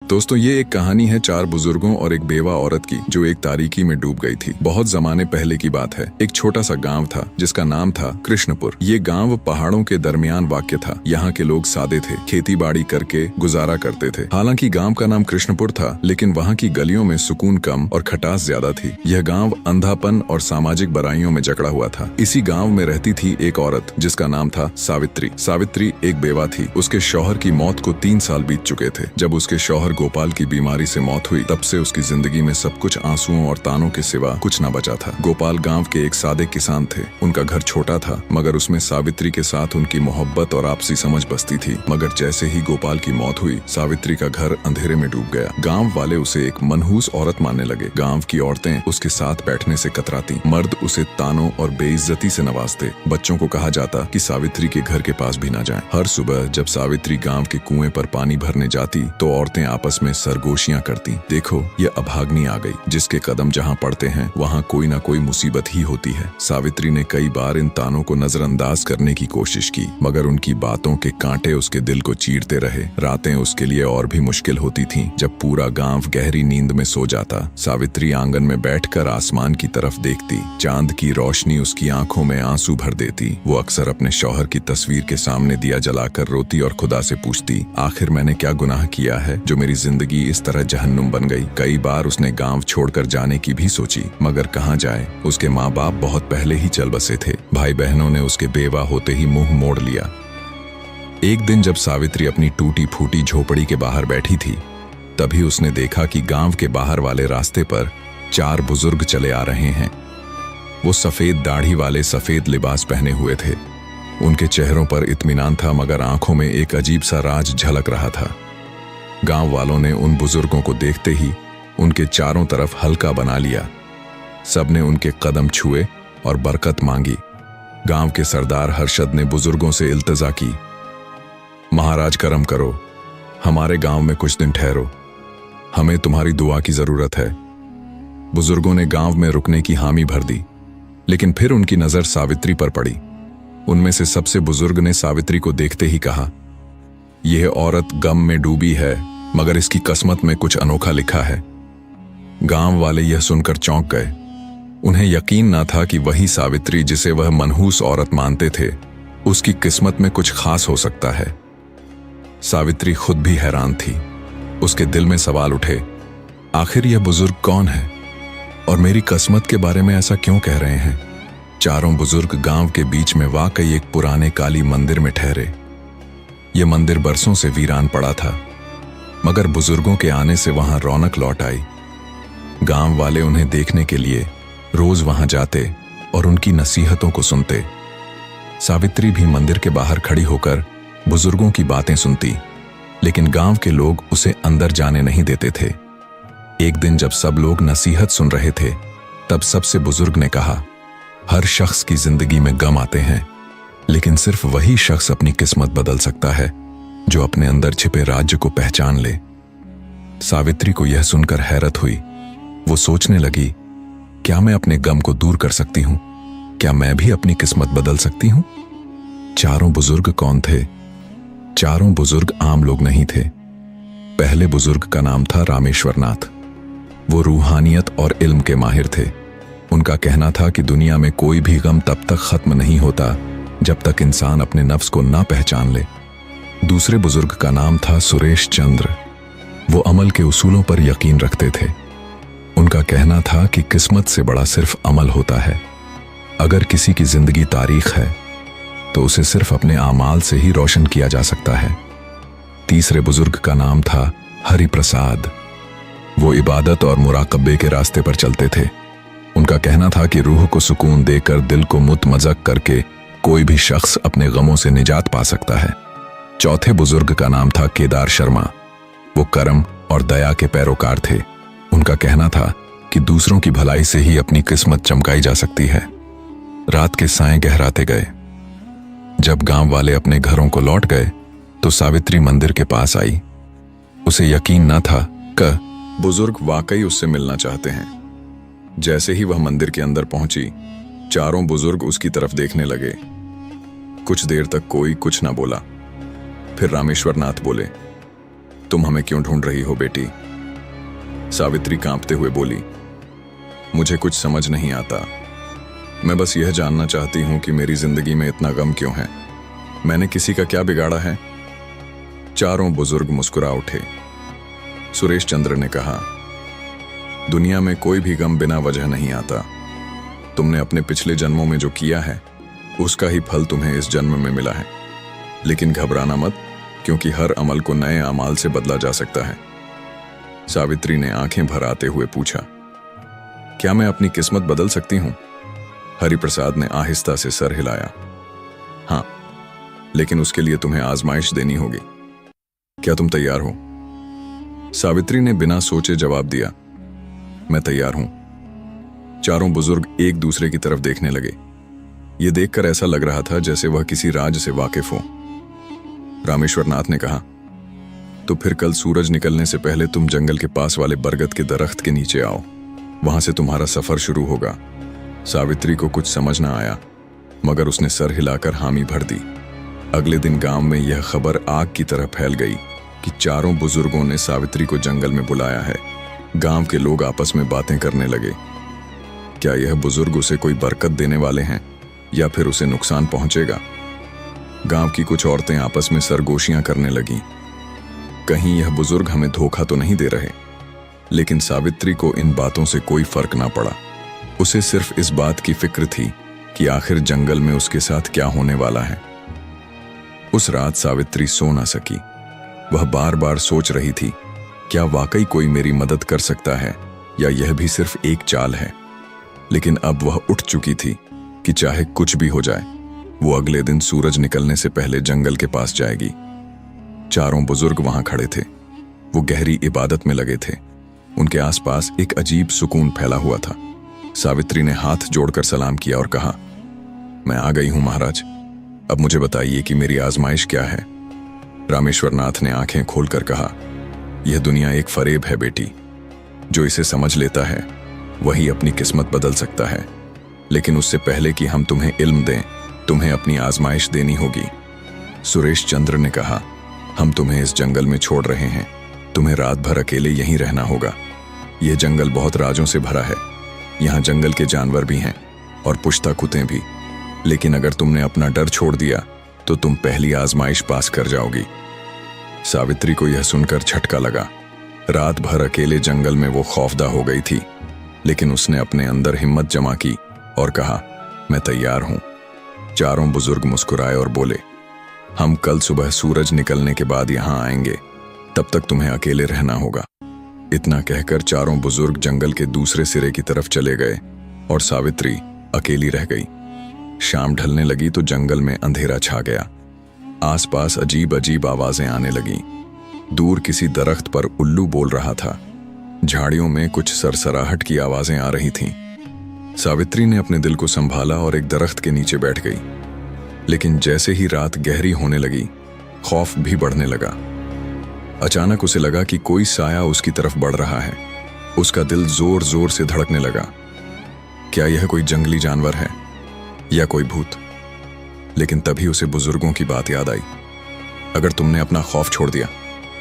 दोस्तों ये एक कहानी है चार बुजुर्गों और एक बेवा औरत की जो एक तारीकी में डूब गई थी। बहुत जमाने पहले की बात है। एक छोटा सा गांव था जिसका नाम था कृष्णपुर। ये गांव पहाड़ों के दरमियान वाक़ था। यहाँ के लोग सादे थे, खेती बाड़ी करके गुजारा करते थे। हालांकि गांव का नाम कृष्णपुर था, लेकिन वहाँ की गलियों में सुकून कम और खटास ज्यादा थी। यह गाँव अंधापन और सामाजिक बुराइयों में जकड़ा हुआ था। इसी गाँव में रहती थी एक औरत जिसका नाम था सावित्री। सावित्री एक बेवा थी। उसके शौहर की मौत को 3 साल बीत चुके थे। जब उसके शौहर गोपाल की बीमारी से मौत हुई, तब से उसकी जिंदगी में सब कुछ आंसुओं और तानों के सिवा कुछ न बचा था। गोपाल गांव के एक सादे किसान थे। उनका घर छोटा था, मगर उसमें सावित्री के साथ उनकी मोहब्बत और आपसी समझ बसती थी। मगर जैसे ही गोपाल की मौत हुई, सावित्री का घर अंधेरे में डूब गया। गांव वाले उसे एक मनहूस औरत मानने लगे। गांव की औरतें उसके साथ बैठने से कतराती, मर्द उसे तानों और बेइज्जती से नवाजते। बच्चों को कहा जाता कि सावित्री के घर के पास भी न जाएं। हर सुबह जब सावित्री गांव के कुएं पर पानी भरने जाती, तो औरतें आपस में सरगोशियां करती। देखो, ये अभाग्नि आ गई, जिसके कदम जहां पड़ते हैं वहां कोई ना कोई मुसीबत ही होती है। सावित्री ने कई बार इन तानों को नजरअंदाज करने की कोशिश की, मगर उनकी बातों के कांटे उसके दिल को चीरते रहे। रातें उसके लिए और भी मुश्किल होती थीं। जब पूरा गांव गहरी नींद में सो जाता, सावित्री आंगन में बैठकर आसमान की तरफ देखती। चांद की रोशनी उसकी आंखों में आंसू भर देती। वो अक्सर अपने शौहर की तस्वीर के सामने दिया जलाकर रोती और खुदा से पूछती, आखिर मैंने क्या गुनाह किया है जो मेरी जिंदगी इस तरह जहन्नुम बन गई। कई बार उसने गांव छोड़कर जाने की भी सोची, मगर कहाँ जाए। उसके माँ बाप बहुत पहले ही चल बसे थे। भाई बहनों ने उसके बेवा होते ही मुंह मोड़ लिया। एक दिन जब सावित्री अपनी टूटी फूटी झोपड़ी के बाहर बैठी थी, तभी उसने देखा कि गांव के बाहर वाले रास्ते पर 4 बुजुर्ग चले आ रहे हैं। वो सफेद दाढ़ी वाले सफेद लिबास पहने हुए थे। उनके चेहरों पर इत्मीनान था, मगर आंखों में एक अजीब सा राज झलक रहा था। गांव वालों ने उन बुजुर्गों को देखते ही उनके चारों तरफ हल्का बना लिया। सबने उनके कदम छुए और बरकत मांगी। गांव के सरदार हर्षद ने बुजुर्गों से इल्तजा की, महाराज करम करो, हमारे गांव में कुछ दिन ठहरो, हमें तुम्हारी दुआ की जरूरत है। बुजुर्गों ने गांव में रुकने की हामी भर दी, लेकिन फिर उनकी नजर सावित्री पर पड़ी। उनमें से सबसे बुजुर्ग ने सावित्री को देखते ही कहा, यह औरत गम में डूबी है, मगर इसकी किस्मत में कुछ अनोखा लिखा है। गांव वाले यह सुनकर चौंक गए। उन्हें यकीन न था कि वही सावित्री जिसे वह मनहूस औरत मानते थे, उसकी किस्मत में कुछ खास हो सकता है। सावित्री खुद भी हैरान थी। उसके दिल में सवाल उठे, आखिर यह बुजुर्ग कौन है और मेरी किस्मत के बारे में ऐसा क्यों कह रहे हैं। चारों बुजुर्ग गांव के बीच में वाकई एक पुराने काली मंदिर में ठहरे। यह मंदिर बरसों से वीरान पड़ा था, मगर बुजुर्गों के आने से वहां रौनक लौट आई। गांव वाले उन्हें देखने के लिए रोज वहां जाते और उनकी नसीहतों को सुनते। सावित्री भी मंदिर के बाहर खड़ी होकर बुजुर्गों की बातें सुनती, लेकिन गांव के लोग उसे अंदर जाने नहीं देते थे। एक दिन जब सब लोग नसीहत सुन रहे थे, तब सबसे बुजुर्ग ने कहा, हर शख्स की जिंदगी में गम आते हैं, लेकिन सिर्फ वही शख्स अपनी किस्मत बदल सकता है जो अपने अंदर छिपे राज्य को पहचान ले। सावित्री को यह सुनकर हैरत हुई। वो सोचने लगी, क्या मैं अपने गम को दूर कर सकती हूं? क्या मैं भी अपनी किस्मत बदल सकती हूं? चारों बुजुर्ग कौन थे? चारों बुजुर्ग आम लोग नहीं थे। पहले बुजुर्ग का नाम था रामेश्वर नाथ। वो रूहानियत और इल्म के माहिर थे। उनका कहना था कि दुनिया में कोई भी गम तब तक खत्म नहीं होता जब तक इंसान अपने नफ्स को ना पहचान ले। दूसरे बुजुर्ग का नाम था सुरेश चंद्र। वो अमल के उसूलों पर यकीन रखते थे। उनका कहना था कि किस्मत से बड़ा सिर्फ अमल होता है। अगर किसी की जिंदगी तारीख है, तो उसे सिर्फ अपने आमाल से ही रोशन किया जा सकता है। तीसरे बुजुर्ग का नाम था हरि प्रसाद। वो इबादत और मुराकबे के रास्ते पर चलते थे। उनका कहना था कि रूह को सुकून देकर दिल को मुतमज़्ज़क़ करके कोई भी शख्स अपने गमों से निजात पा सकता है। चौथे बुजुर्ग का नाम था केदार शर्मा। वो कर्म और दया के पैरोकार थे। उनका कहना था कि दूसरों की भलाई से ही अपनी किस्मत चमकाई जा सकती है। रात के साए गहराते गए। जब गांव वाले अपने घरों को लौट गए, तो सावित्री मंदिर के पास आई। उसे यकीन न था कि बुजुर्ग वाकई उससे मिलना चाहते हैं। जैसे ही वह मंदिर के अंदर पहुंची, चारों बुजुर्ग उसकी तरफ देखने लगे। कुछ देर तक कोई कुछ ना बोला। फिर रामेश्वर नाथ बोले, तुम हमें क्यों ढूंढ रही हो बेटी? सावित्री कांपते हुए बोली, मुझे कुछ समझ नहीं आता। मैं बस यह जानना चाहती हूं कि मेरी जिंदगी में इतना गम क्यों है। मैंने किसी का क्या बिगाड़ा है? चारों बुजुर्ग मुस्कुरा उठे। सुरेश चंद्र ने कहा, दुनिया में कोई भी गम बिना वजह नहीं आता। तुमने अपने पिछले जन्मों में जो किया है उसका ही फल तुम्हें इस जन्म में मिला है। लेकिन घबराना मत, क्योंकि हर अमल को नए अमाल से बदला जा सकता है। सावित्री ने आंखें भर आते हुए पूछा, क्या मैं अपनी किस्मत बदल सकती हूं? हरिप्रसाद ने आहिस्ता से सर हिलाया। हां, लेकिन उसके लिए तुम्हें आजमाइश देनी होगी। क्या तुम तैयार हो? सावित्री ने बिना सोचे जवाब दिया, मैं तैयार हूं। चारों बुजुर्ग एक दूसरे की तरफ देखने लगे। यह देखकर ऐसा लग रहा था जैसे वह किसी राज से वाकिफ हो। रामेश्वर नाथ ने कहा, तो फिर कल सूरज निकलने से पहले तुम जंगल के पास वाले बरगद के दरख्त के नीचे आओ। वहां से तुम्हारा सफर शुरू होगा। सावित्री को कुछ समझ ना आया, मगर उसने सर हिलाकर हामी भर दी। अगले दिन गांव में यह खबर आग की तरह फैल गई कि चारों बुजुर्गों ने सावित्री को जंगल में बुलाया है। गांव के लोग आपस में बातें करने लगे। क्या यह बुजुर्ग उसे कोई बरकत देने वाले हैं या फिर उसे नुकसान पहुंचेगा? गांव की कुछ औरतें आपस में सरगोशियां करने लगीं। कहीं यह बुजुर्ग हमें धोखा तो नहीं दे रहे? लेकिन सावित्री को इन बातों से कोई फर्क ना पड़ा। उसे सिर्फ इस बात की फिक्र थी कि आखिर जंगल में उसके साथ क्या होने वाला है। उस रात सावित्री सो ना सकी। वह बार बार सोच रही थी, क्या वाकई कोई मेरी मदद कर सकता है या यह भी सिर्फ एक चाल है? लेकिन अब वह उठ चुकी थी कि चाहे कुछ भी हो जाए, वो अगले दिन सूरज निकलने से पहले जंगल के पास जाएगी। चारों बुजुर्ग वहां खड़े थे। वो गहरी इबादत में लगे थे। उनके आसपास एक अजीब सुकून फैला हुआ था। सावित्री ने हाथ जोड़कर सलाम किया और कहा, मैं आ गई हूं महाराज। अब मुझे बताइए कि मेरी आजमाइश क्या है? रामेश्वर नाथ ने आंखें खोलकर कहा, यह दुनिया एक फरेब है बेटी। जो इसे समझ लेता है वही अपनी किस्मत बदल सकता है। लेकिन उससे पहले कि हम तुम्हें इल्म दें, तुम्हें अपनी आजमाइश देनी होगी। सुरेश चंद्र ने कहा, हम तुम्हें इस जंगल में छोड़ रहे हैं। तुम्हें रात भर अकेले यहीं रहना होगा। यह जंगल बहुत राजों से भरा है। यहाँ जंगल के जानवर भी हैं और पुश्ता कुत्ते भी। लेकिन अगर तुमने अपना डर छोड़ दिया तो तुम पहली आजमाइश पास कर जाओगी। सावित्री को यह सुनकर झटका लगा। रात भर अकेले जंगल में वो खौफदा हो गई थी, लेकिन उसने अपने अंदर हिम्मत जमा की और कहा, मैं तैयार हूं। चारों बुजुर्ग मुस्कुराए और बोले, हम कल सुबह सूरज निकलने के बाद यहां आएंगे। तब तक तुम्हें अकेले रहना होगा। इतना कहकर चारों बुजुर्ग जंगल के दूसरे सिरे की तरफ चले गए और सावित्री अकेली रह गई। शाम ढलने लगी तो जंगल में अंधेरा छा गया। आसपास अजीब अजीब आवाजें आने लगीं। दूर किसी दरख्त पर उल्लू बोल रहा था। झाड़ियों में कुछ सरसराहट की आवाजें आ रही थीं। सावित्री ने अपने दिल को संभाला और एक दरख्त के नीचे बैठ गई। लेकिन जैसे ही रात गहरी होने लगी, खौफ भी बढ़ने लगा। अचानक उसे लगा कि कोई साया उसकी तरफ बढ़ रहा है। उसका दिल जोर जोर से धड़कने लगा। क्या यह कोई जंगली जानवर है या कोई भूत? लेकिन तभी उसे बुजुर्गों की बात याद आई। अगर तुमने अपना खौफ छोड़ दिया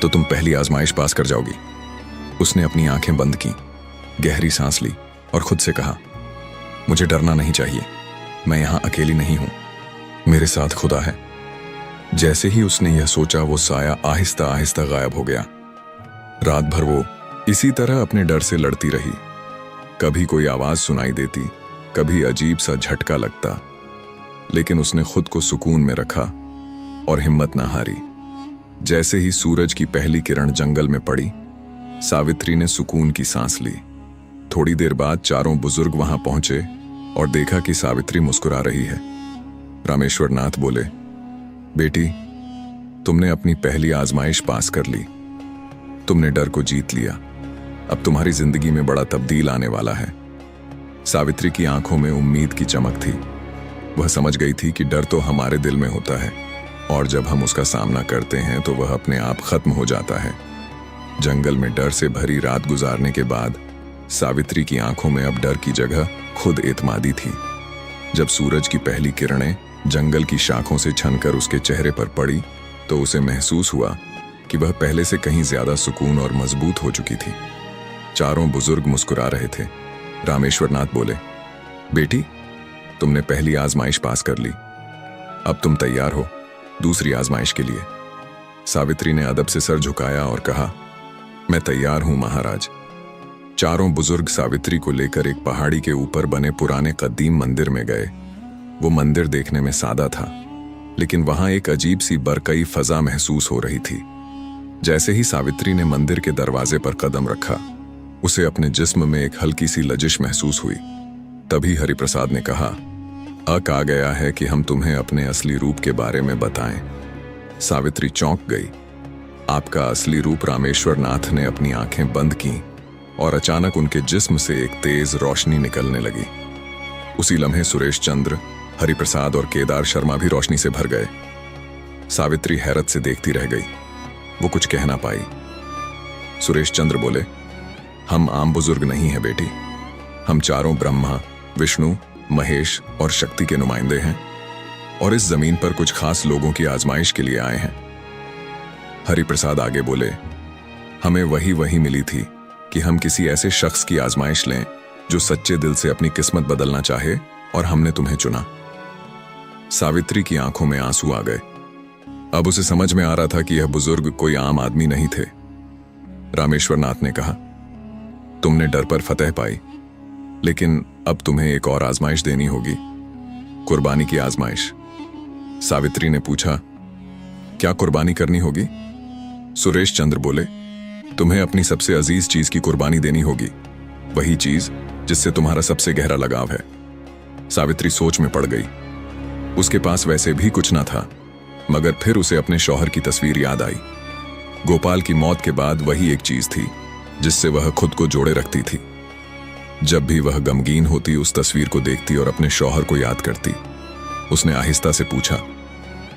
तो तुम पहली आजमाइश पास कर जाओगी। उसने अपनी आंखें बंद की, गहरी सांस ली और खुद से कहा, मुझे डरना नहीं चाहिए। मैं यहां अकेली नहीं हूं, मेरे साथ खुदा है। जैसे ही उसने यह सोचा, वो साया आहिस्ता आहिस्ता गायब हो गया। रात भर वो इसी तरह अपने डर से लड़ती रही। कभी कोई आवाज सुनाई देती, कभी अजीब सा झटका लगता, लेकिन उसने खुद को सुकून में रखा और हिम्मत न हारी। जैसे ही सूरज की पहली किरण जंगल में पड़ी, सावित्री ने सुकून की सांस ली। थोड़ी देर बाद चारों बुजुर्ग वहां पहुंचे और देखा कि सावित्री मुस्कुरा रही है। रामेश्वर नाथ बोले, बेटी, तुमने अपनी पहली आजमाइश पास कर ली। तुमने डर को जीत लिया। अब तुम्हारी जिंदगी में बड़ा तब्दील आने वाला है। सावित्री की आंखों में उम्मीद की चमक थी। वह समझ गई थी कि डर तो हमारे दिल में होता है और जब हम उसका सामना करते हैं तो वह अपने आप खत्म हो जाता है। जंगल में डर से भरी रात गुजारने के बाद सावित्री की आंखों में अब डर की जगह खुद एतमादी थी। जब सूरज की पहली किरणें जंगल की शाखों से छनकर उसके चेहरे पर पड़ी तो उसे महसूस हुआ कि वह पहले से कहीं ज्यादा सुकून और मजबूत हो चुकी थी। चारों बुजुर्ग मुस्कुरा रहे थे। रामेश्वर नाथ बोले, बेटी, तुमने पहली आजमाइश पास कर ली। अब तुम तैयार हो दूसरी आजमाइश के लिए। सावित्री ने अदब से सर झुकाया और कहा, मैं तैयार हूं महाराज। चारों बुजुर्ग सावित्री को लेकर एक पहाड़ी के ऊपर बने पुराने कदीम मंदिर में गए। वो मंदिर देखने में सादा था, लेकिन वहां एक अजीब सी बरकई फजा महसूस हो रही थी। जैसे ही सावित्री ने मंदिर के दरवाजे पर कदम रखा, उसे अपने जिस्म में एक हल्की सी लजिश महसूस हुई। तभी हरिप्रसाद ने कहा, अक आ गया है कि हम तुम्हें अपने असली रूप के बारे में बताएं। सावित्री चौंक गई। आपका असली रूप? रामेश्वर नाथ ने अपनी आंखें बंद की और अचानक उनके जिस्म से एक तेज रोशनी निकलने लगी। उसी लम्हे सुरेश चंद्र, हरिप्रसाद और केदार शर्मा भी रोशनी से भर गए। सावित्री हैरत से देखती रह गई। वो कुछ कह ना पाई। सुरेश चंद्र बोले, हम आम बुजुर्ग नहीं हैं बेटी। हम चारों ब्रह्मा, विष्णु, महेश और शक्ति के नुमाइंदे हैं और इस जमीन पर कुछ खास लोगों की आजमाइश के लिए आए हैं। हरिप्रसाद आगे बोले, हमें वही मिली थी कि हम किसी ऐसे शख्स की आजमाइश लें जो सच्चे दिल से अपनी किस्मत बदलना चाहे, और हमने तुम्हें चुना। सावित्री की आंखों में आंसू आ गए। अब उसे समझ में आ रहा था कि यह बुजुर्ग कोई आम आदमी नहीं थे। रामेश्वर नाथ ने कहा, तुमने डर पर फतह पाई, लेकिन अब तुम्हें एक और आजमाइश देनी होगी, कुर्बानी की आजमाइश। सावित्री ने पूछा, क्या कुर्बानी करनी होगी? सुरेश चंद्र बोले, तुम्हें अपनी सबसे अजीज चीज की कुर्बानी देनी होगी, वही चीज जिससे तुम्हारा सबसे गहरा लगाव है। सावित्री सोच में पड़ गई। उसके पास वैसे भी कुछ ना था, मगर फिर उसे अपने शौहर की तस्वीर याद आई। गोपाल की मौत के बाद वही एक चीज थी जिससे वह खुद को जोड़े रखती थी। जब भी वह गमगीन होती, उस तस्वीर को देखती और अपने शौहर को याद करती। उसने आहिस्ता से पूछा,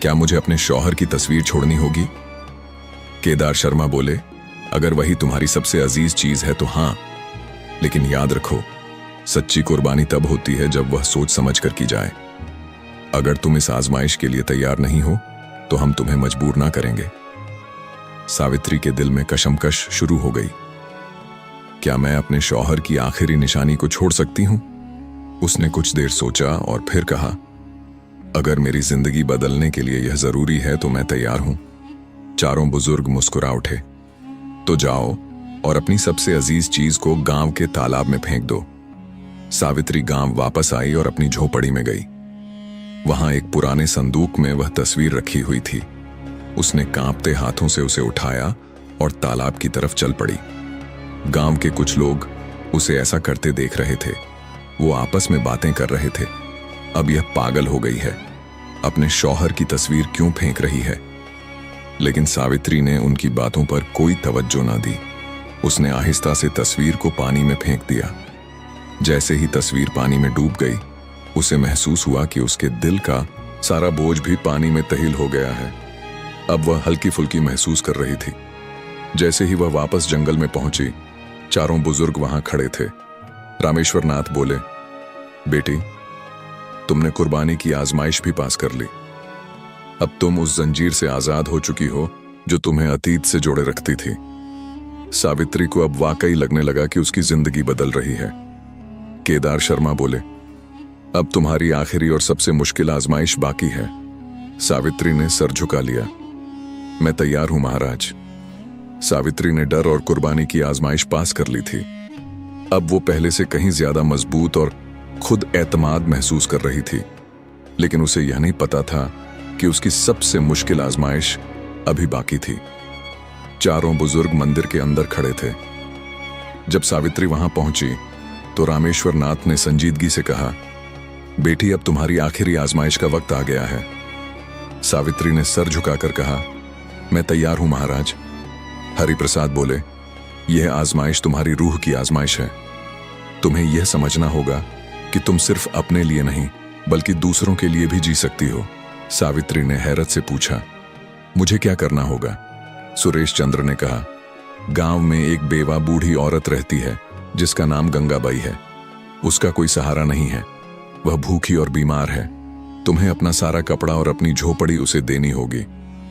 क्या मुझे अपने शौहर की तस्वीर छोड़नी होगी? केदार शर्मा बोले, अगर वही तुम्हारी सबसे अजीज चीज है तो हाँ, लेकिन याद रखो, सच्ची कुर्बानी तब होती है जब वह सोच समझ कर की जाए। अगर तुम इस आजमाइश के लिए तैयार नहीं हो तो हम तुम्हें मजबूर ना करेंगे। सावित्री के दिल में कशमकश शुरू हो गई। क्या मैं अपने शौहर की आखिरी निशानी को छोड़ सकती हूं? उसने कुछ देर सोचा और फिर कहा, अगर मेरी जिंदगी बदलने के लिए यह जरूरी है तो मैं तैयार हूं। चारों बुजुर्ग मुस्कुरा उठे। तो जाओ और अपनी सबसे अजीज चीज को गांव के तालाब में फेंक दो। सावित्री गांव वापस आई और अपनी झोपड़ी में गई। वहां एक पुराने संदूक में वह तस्वीर रखी हुई थी। उसने कांपते हाथों से उसे उठाया और तालाब की तरफ चल पड़ी। गांव के कुछ लोग उसे ऐसा करते देख रहे थे। वो आपस में बातें कर रहे थे, अब यह पागल हो गई है, अपने शौहर की तस्वीर क्यों फेंक रही है? लेकिन सावित्री ने उनकी बातों पर कोई तवज्जो ना दी। उसने आहिस्ता से तस्वीर को पानी में फेंक दिया। जैसे ही तस्वीर पानी में डूब गई, उसे महसूस हुआ कि उसके दिल का सारा बोझ भी पानी में तहिल हो गया है। अब वह हल्की फुल्की महसूस कर रही थी। जैसे ही वह वापस जंगल में पहुंची, चारों बुजुर्ग वहां खड़े थे। रामेश्वर नाथ बोले, बेटी, तुमने कुर्बानी की आजमाइश भी पास कर ली। अब तुम उस जंजीर से आजाद हो चुकी हो जो तुम्हें अतीत से जोड़े रखती थी। सावित्री को अब वाकई लगने लगा कि उसकी जिंदगी बदल रही है। केदार शर्मा बोले, अब तुम्हारी आखिरी और सबसे मुश्किल आजमाइश बाकी है। सावित्री ने सर झुका लिया। मैं तैयार हूं महाराज। सावित्री ने डर और कुर्बानी की आजमाइश पास कर ली थी। अब वो पहले से कहीं ज्यादा मजबूत और खुद एतमाद महसूस कर रही थी। लेकिन उसे यह नहीं पता था कि उसकी सबसे मुश्किल आजमाइश अभी बाकी थी। चारों बुजुर्ग मंदिर के अंदर खड़े थे। जब सावित्री वहां पहुंची तो रामेश्वर नाथ ने संजीदगी से कहा, बेटी, अब तुम्हारी आखिरी आजमाइश का वक्त आ गया है। सावित्री ने सर झुकाकर कहा, मैं तैयार हूं महाराज। हरिप्रसाद बोले, यह आजमाइश तुम्हारी रूह की आजमाइश है। तुम्हें यह समझना होगा कि तुम सिर्फ अपने लिए नहीं बल्कि दूसरों के लिए भी जी सकती हो। सावित्री ने हैरत से पूछा, मुझे क्या करना होगा? सुरेश चंद्र ने कहा, गांव में एक बेवा बूढ़ी औरत रहती है जिसका नाम गंगाबाई है। उसका कोई सहारा नहीं है, वह भूखी और बीमार है। तुम्हें अपना सारा कपड़ा और अपनी झोपड़ी उसे देनी होगी।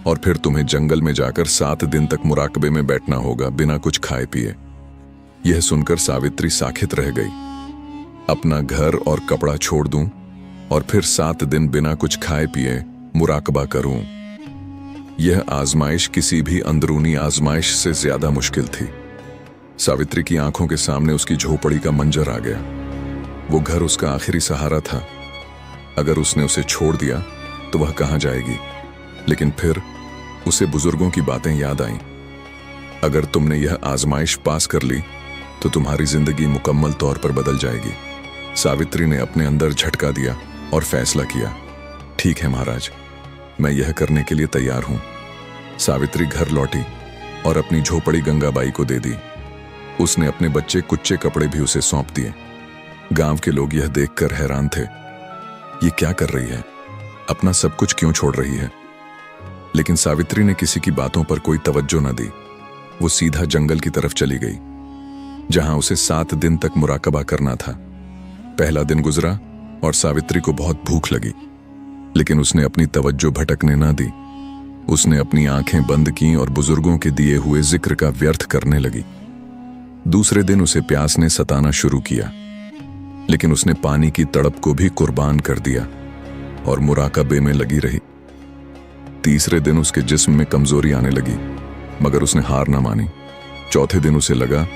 और फिर तुम्हें जंगल में जाकर 7 दिन तक मुराकबे में बैठना होगा बिना कुछ खाए पिए। यह सुनकर सावित्री साखित रह गई। अपना घर और कपड़ा छोड़ दूं और फिर 7 दिन बिना कुछ खाए पिए मुराकबा करूं। यह आजमाइश किसी भी अंदरूनी आजमाइश से ज्यादा मुश्किल थी। सावित्री की आंखों के सामने उसकी झोपड़ी का मंजर आ गया। वो घर उसका आखिरी सहारा था। अगर उसने उसे छोड़ दिया तो वह कहां जाएगी? लेकिन फिर उसे बुजुर्गों की बातें याद आईं। अगर तुमने यह आजमाइश पास कर ली तो तुम्हारी जिंदगी मुकम्मल तौर पर बदल जाएगी। सावित्री ने अपने अंदर झटका दिया और फैसला किया, ठीक है महाराज, मैं यह करने के लिए तैयार हूं। सावित्री घर लौटी और अपनी झोपड़ी गंगाबाई को दे दी। उसने अपने बच्चे कुच्चे कपड़े भी उसे सौंप दिए। गांव के लोग यह देखकर हैरान थे, ये क्या कर रही है, अपना सब कुछ क्यों छोड़ रही है? लेकिन सावित्री ने किसी की बातों पर कोई तवज्जो न दी। वो सीधा जंगल की तरफ चली गई, जहां उसे 7 दिन तक मुराकबा करना था। पहला दिन गुजरा और सावित्री को बहुत भूख लगी, लेकिन उसने अपनी तवज्जो भटकने ना दी। उसने अपनी आंखें बंद की और बुजुर्गों के दिए हुए जिक्र का व्यर्थ करने लगी। दूसरे दिन उसे प्यास ने सताना शुरू किया, लेकिन उसने पानी की तड़प को भी कुर्बान कर दिया और मुराकबे में लगी रही। तीसरे दिन उसके जिस्म में कमजोरी आने लगी, मगर उसने हार ना मानी। चौथे दिन उसे लगा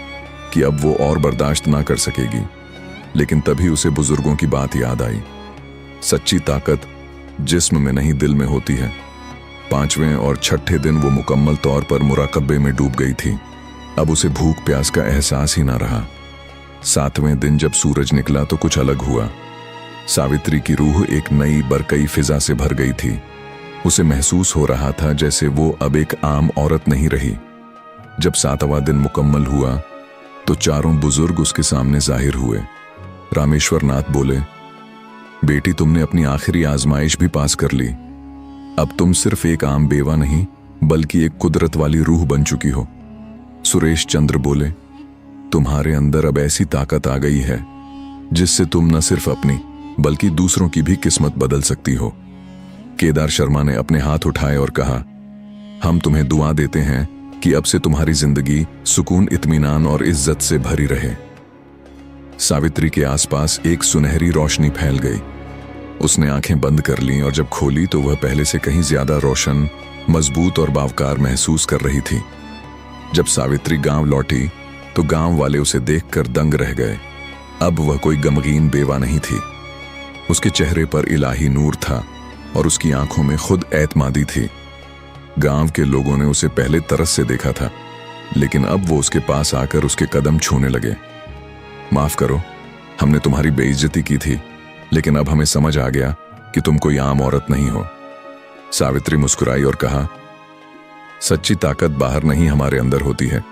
कि अब वो और बर्दाश्त ना कर सकेगी, लेकिन तभी उसे बुजुर्गों की बात याद आई। सच्ची ताकत जिस्म में नहीं दिल में होती है। 5वें और 6ठे दिन वो मुकम्मल तौर पर मुराकबे में डूब गई थी। अब उसे भूख प्यास का एहसास ही ना रहा। 7वें दिन जब सूरज निकला तो कुछ अलग हुआ। सावित्री की रूह एक नई बरकई फिजा से भर गई थी। उसे महसूस हो रहा था जैसे वो अब एक आम औरत नहीं रही। जब 7वां दिन मुकम्मल हुआ तो चारों बुजुर्ग उसके सामने जाहिर हुए। रामेश्वर नाथ बोले, बेटी, तुमने अपनी आखिरी आजमाइश भी पास कर ली। अब तुम सिर्फ एक आम बेवा नहीं, बल्कि एक कुदरत वाली रूह बन चुकी हो। सुरेश चंद्र बोले, तुम्हारे अंदर अब ऐसी ताकत आ गई है जिससे तुम न सिर्फ अपनी बल्कि दूसरों की भी किस्मत बदल सकती हो। केदार शर्मा ने अपने हाथ उठाए और कहा, हम तुम्हें दुआ देते हैं कि अब से तुम्हारी जिंदगी सुकून, इत्मीनान और इज्जत से भरी रहे। सावित्री के आसपास एक सुनहरी रोशनी फैल गई। उसने आंखें बंद कर लीं और जब खोली तो वह पहले से कहीं ज्यादा रोशन, मजबूत और बावकार महसूस कर रही थी। जब सावित्री गांव लौटी तो गांव वाले उसे देखकर दंग रह गए। अब वह कोई गमगीन बेवा नहीं थी। उसके चेहरे पर इलाही नूर था और उसकी आंखों में खुद एतमादी थी। गांव के लोगों ने उसे पहले तरस से देखा था, लेकिन अब वो उसके पास आकर उसके कदम छूने लगे। माफ करो, हमने तुम्हारी बेइज्जती की थी, लेकिन अब हमें समझ आ गया कि तुम कोई आम औरत नहीं हो। सावित्री मुस्कुराई और कहा, सच्ची ताकत बाहर नहीं, हमारे अंदर होती है।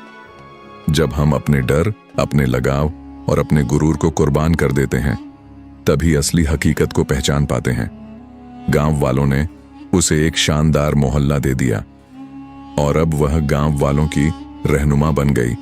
जब हम अपने डर, अपने लगाव और अपने गुरूर को कुर्बान कर देते हैं, तभी असली हकीकत को पहचान पाते हैं। गांव वालों ने उसे एक शानदार मोहल्ला दे दिया और अब वह गांव वालों की रहनुमा बन गई।